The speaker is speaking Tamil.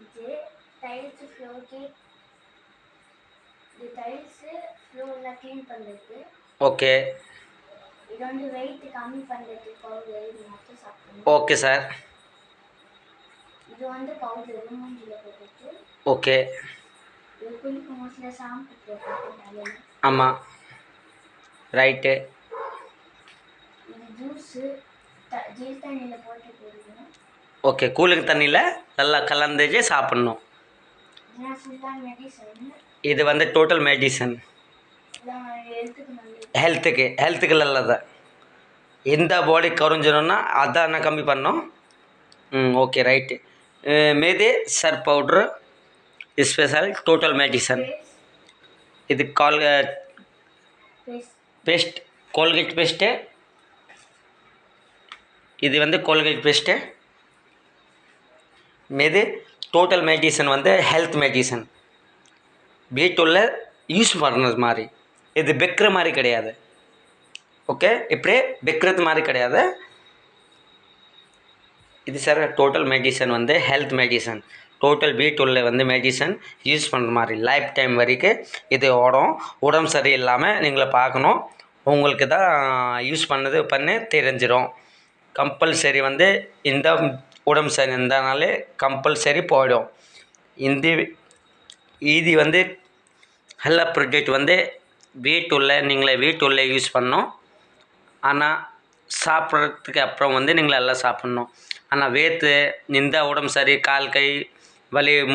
இது டைல்ஸ் ஃப்ளோர் கேக் இது டைல்ஸ் ஃப்ளோர்ல க்ளீன் பண்ணுறது. ஓகே. இது வந்து வெயிட் கம்மி பண்ணுறதுக்கு பவுடர் இது மட்டும் சாப்பிடணும். Okay sir. இது வந்து பவுடர் மூஞ்சில போட்டுட்டு. ஓகே. இது குளிக்கும் போது ஷாம்பு போட்டு. ஆமாம், ரைட்டு. இது ஜூஸ் ஜீல் தண்ணியில் போட்டு போடுவோம். ஓகே, கூலிங் தண்ணியில் நல்லா கலந்துச்சு சாப்பிட்ணும். இதெல்லாம் ஃபுல்லாக மெடிசன். இது வந்து டோட்டல் மெடிசன். ஹெல்த்துக்கு நல்லது. எந்த பாடி குறைஞ்சிடும்னா அதான் நான் கம்மி பண்ணோம். Okay right. மேதே sir powder special total medicine. இது பேஸ்ட் கோல்கேட் பேஸ்ட்டு. இது வந்து கோல்கேட் பேஸ்ட்டு. மேது டோட்டல் மெடிசன் வந்து ஹெல்த் மெடிசன். வீட்டுள்ள யூஸ் பண்ணுறது மாதிரி. இது பெக்கிற மாதிரி கிடையாது. ஓகே, இப்படியே பெக்கிறது மாதிரி கிடையாது. இது சார் டோட்டல் மெடிசன் வந்து ஹெல்த் மெடிசன். டோட்டல் வீட்டுள்ள வந்து மெடிசன் யூஸ் பண்ணுற மாதிரி லைஃப் டைம் வரைக்கும் இது உடம்பு சரியில்லாமல் நீங்களை பார்க்கணும். உங்களுக்கு தான் யூஸ் பண்ணி தெரிஞ்சிடும். கம்பல்சரி வந்து இந்த உடம்பு சரி இருந்தாலே கம்பல்சரி போயிடும். இது வந்து எல்லா ப்ராடக்ட் வந்து நீங்களே வீட்டுள்ளே யூஸ் பண்ணணும். ஆனால் சாப்பிட்றதுக்கு அப்புறம் வந்து நீங்கள் எல்லாம் சாப்பிட்ணும். ஆனால் வேற்று இந்த உடம்பு சரி கால் கை வலி